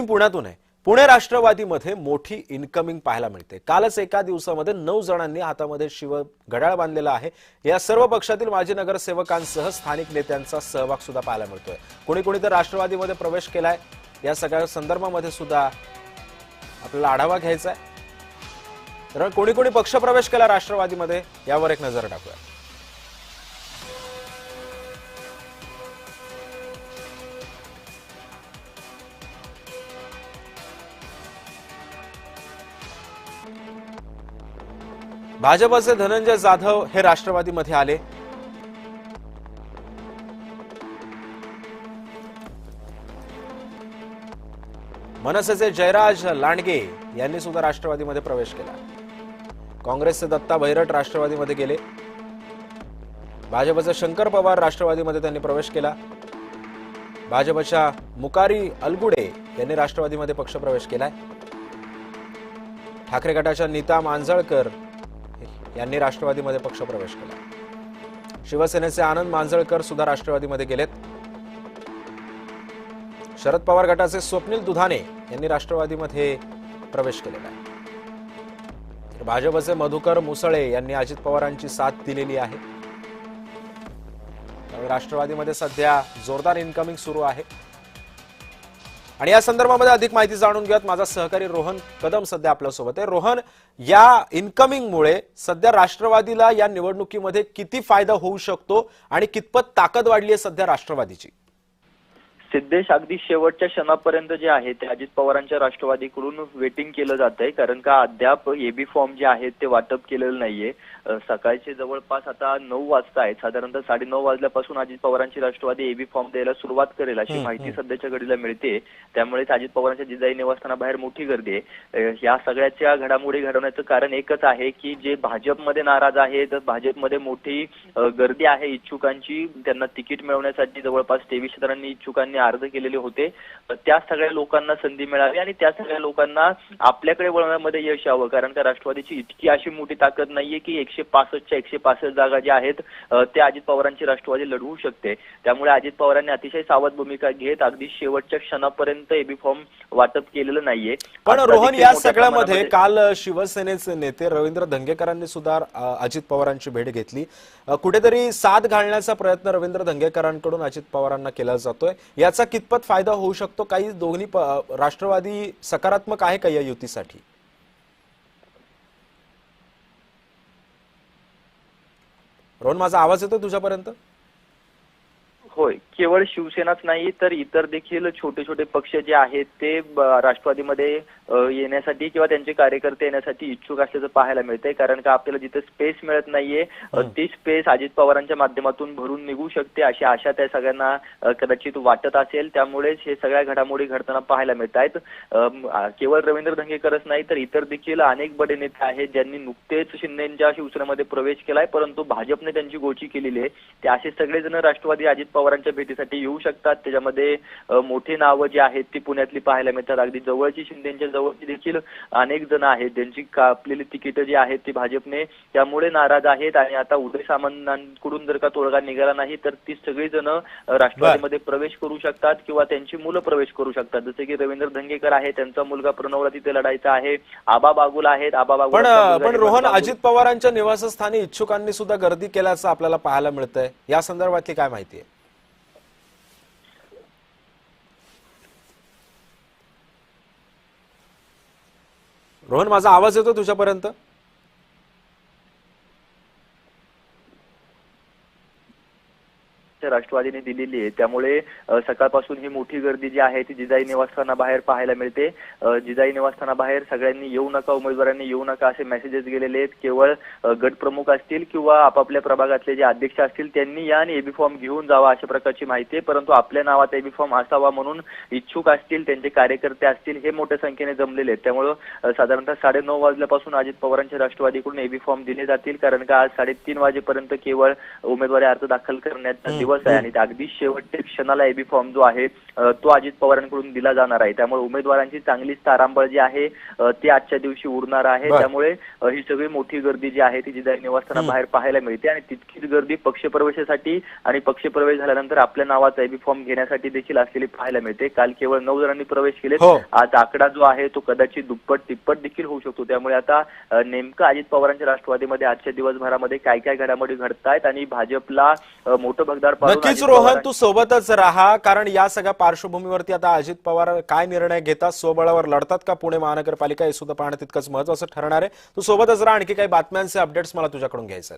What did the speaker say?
पुण्यातून आहे। पुणे राष्ट्रवादीमध्ये मोठी इनकमिंग पाहायला मिळते। कालच एका दिवसामध्ये 9 जणांनी हातामध्ये शिव घड्याळ बांधलेला आहे। या सर्व पक्षातील माजी नगरसेवकांसह स्थानिक नेत्यांचा सहभाग सुद्धा पाहायला मिळतोय। कोणी तर राष्ट्रवादीमध्ये प्रवेश केलाय। या सगळ्या संदर्भामध्ये सुद्धा आपल्याला आढावा घ्यायचा आहे। तर कोणी पक्ष प्रवेश केला राष्ट्रवादीमध्ये यावर एक नजर टाकूया। भाजपचे धनंजय जाधव हे राष्ट्रवादीमध्ये आले। मनसेचे जयराज लांडगे यांनी सुद्धा राष्ट्रवादीमध्ये प्रवेश केला। काँग्रेसचे दत्ता भैरट राष्ट्रवादीमध्ये गेले। भाजपचे शंकर पवार राष्ट्रवादीमध्ये त्यांनी प्रवेश केला। भाजपच्या मुकारी अलगुडे यांनी राष्ट्रवादीमध्ये पक्षप्रवेश केलाय। ठाकरे गटाच्या नीता मांजळकर यांनी राष्ट्रवादीमध्ये पक्षप्रवेश केला। शिवसेनेचे आनंद मांजळकर सुद्धा राष्ट्रवादीमध्ये गेलेत। शरद पवार गटाचे स्वप्नील दुधाने यांनी राष्ट्रवादीमध्ये प्रवेश केलेला आहे। भाजपचे मधुकर मुसळे यांनी अजित पवारांची साथ दिलेली आहे। त्यामुळे राष्ट्रवादीमध्ये सध्या जोरदार इनकमिंग सुरू आहे। आणि या संदर्भामध्ये अधिक माहिती जाणून घेऊयात। माझा सहकारी रोहन कदम सध्या आपल्या सोबत आहे। रोहन, या इनकमिंगमुळे सध्या राष्ट्रवादीला या निवडणुकीमध्ये किती फायदा होऊ शकतो आणि कितपत ताकद वाढली आहे सध्या राष्ट्रवादीची? सिद्धेश, अगदी शेवटच्या क्षणापर्यंत जे आहे ते अजित पवारांच्या राष्ट्रवादीकडून वेटिंग केलं जात आहे, कारण का अद्याप एबी फॉर्म जे आहेत ते वाटप केलेलं नाहीये। सकाळचे जवळपास आता 9 वाजता आहेत, साधारणतः 9:30 वाजल्यापासून अजित पवारांची राष्ट्रवादी एबी फॉर्म द्यायला सुरुवात करेल अशी माहिती सध्याच्या घडीला मिळते। त्यामुळेच अजित पवारांच्या जिजाई निवासस्थानाबाहेर मोठी गर्दी आहे। या सगळ्याच्या घडामोडी घडवण्याचं कारण एकच आहे की जे भाजपमध्ये नाराज आहेत, भाजपमध्ये मोठी गर्दी आहे इच्छुकांची, त्यांना तिकीट मिळवण्यासाठी जवळपास 23 जणांनी इच्छुकांनी अर्ज केलेले होते। त्या सगळ्या लोकांना संधी मिळावी आणि त्या सगळ्या लोकांना आपल्याकडे वळवण्यामध्ये यश यावं, कारण का राष्ट्रवादीची इतकी अशी मोठी ताकद नाहीये की 165च्या 165 जागा ज्या आहेत त्या अजित पवारांची राष्ट्रवादी लढवू शकते। त्यामुळे अजित पवारांनी अतिशय सावध भूमिका घेत अगदी शेवटच्या क्षणापर्यंत एबी फॉर्म वाटप केलेलं नाहीये। पण रोहन, या सगळ्यामध्ये काल शिवसेनेचे नेते रवींद्र धंगेकरांनी सुद्धा अजित पवारांची भेट घेतली। कुठेतरी साथ घालण्याचा प्रयत्न रवींद्र धंगेकरांकडून अजित पवारांना केला जातोय। याचा कितपत फायदा होऊ शकतो? काही दोन्ही राष्ट्रवादी सकारात्मक आहे का या युतीसाठी? रोहन, माझा आवाज येतो तुझ्यापर्यंत? होय, केवळ शिवसेनाच नाही तर इतर देखील छोटे छोटे पक्ष जे आहेत ते राष्ट्रवादीमध्ये येण्यासाठी किंवा त्यांचे कार्यकर्ते येण्यासाठी इच्छुक असल्याचं पाहायला मिळतंय, कारण का आपल्याला जिथे स्पेस मिळत नाहीये ती स्पेस अजित पवारांच्या माध्यमातून भरून निघू शकते अशी आशा त्या सगळ्यांना कदाचित वाटत असेल। त्यामुळेच हे सगळ्या घडामोडी घडताना पाहायला मिळत आहेत। केवळ रवींद्र धंगेकरच नाही तर इतर देखील अनेक बडे नेते आहेत ज्यांनी नुकतेच शिंदेच्या शिवसेनेमध्ये प्रवेश केलाय, परंतु भाजपने त्यांची गोची केलेली आहे। ते असे सगळेजण राष्ट्रवादी अजित पवारांच्या भेटीसाठी येऊ शकतात। त्याच्यामध्ये मोठी नावं जी आहेत ती पुण्यातली पाहायला मिळतात। अगदी जवळची शिंदेच्या जवळची देखील अनेक जण आहेत ज्यांची कापलेली तिकीटं जी आहेत ती भाजपने त्यामुळे नाराज आहेत। आणि आता उदय सामंतांकडून जर का तोडगा निघाला नाही तर ती सगळी जण राष्ट्रवादीमध्ये प्रवेश करू शकतात किंवा त्यांची मुलं प्रवेश करू शकतात। जसे की रवींद्र धंगेकर आहे, त्यांचा मुलगा प्रणवला तिथे लढायचा आहे। आबा बागुल आहेत, आबा बागुल पण रोहन, अजित पवारांच्या निवासस्थानी इच्छुकांनी सुद्धा गर्दी केल्याचं आपल्याला पाहायला मिळतंय। या संदर्भातली काय माहिती आहे? रोहन, माझा आवाज येतो तुझ्यापर्यंत? राष्ट्रवादीने दिलेली आहे, त्यामुळे सकाळपासून ही मोठी गर्दी जी आहे ती जिजाई निवासस्थानाबाहेर पाहायला मिळते। जिजाई निवासस्थानाबाहेर सगळ्यांनी येऊ नका, उमेदवारांनी येऊ नका असे मेसेजेस गेलेले आहेत। केवळ गट प्रमुख असतील किंवा आपापल्या प्रभागातले जे अध्यक्ष असतील त्यांनी या आणि एबी फॉर्म घेऊन जावा अशा प्रकारची माहिती आहे। परंतु आपल्या नावात एबी फॉर्म असावा म्हणून इच्छुक असतील, त्यांचे कार्यकर्ते असतील, हे मोठ्या संख्येने जमलेले आहेत। त्यामुळे साधारणतः 9:30 वाजल्यापासून अजित पवारांच्या राष्ट्रवादीकडून एबी फॉर्म दिले जातील, कारण का आज 3:30 वाजेपर्यंत केवळ उमेदवारी अर्ज दाखल करण्याचा दिवस दिवस आहे आणि अगदी शेवटच्या क्षणाला एबी फॉर्म जो आहे तो अजित पवारांकडून दिला जाणार आहे. त्यामुळे उमेदवारांची चांगलीच तारांबळ जी आहे ती आजच्या दिवशी उरणार आहे. त्यामुळे ही सगळी मोठी गर्दी जी आहे ती जिल्हा निवासस्थानाबाहेर पाहायला मिळते आणि तितकीच गर्दी पक्षप्रवेशासाठी आणि पक्षप्रवेश झाल्यानंतर आपल्या नावाचा एबी फॉर्म घेण्यासाठी देखील असलेली पाहायला मिळते. काल केवळ 9 जणांनी प्रवेश केले. आज आकडा जो आहे तो कदाचित दुप्पट तिप्पट देखील होऊ शकतो. त्यामुळे आता नेमकं अजित पवारांच्या राष्ट्रवादीमध्ये आजच्या दिवसभरामध्ये काय काय घडामोडी घडतायत आणि भाजपला मोठं भगदाड पाडून नक्कीच रोहन, तू सोबतच राहा, कारण या सगळ्या पार्श्वभूमीवरती आता अजित पवार काय निर्णय घेतात, स्वबळावर लढतात का पुणे महानगरपालिका, हे सुद्धा पाहणं तितकंच महत्त्वाचं ठरणार आहे. तू सोबतच राहा, आणखी काही बातम्यांचे अपडेट्स मला तुझ्याकडून घ्यायचे आहेत.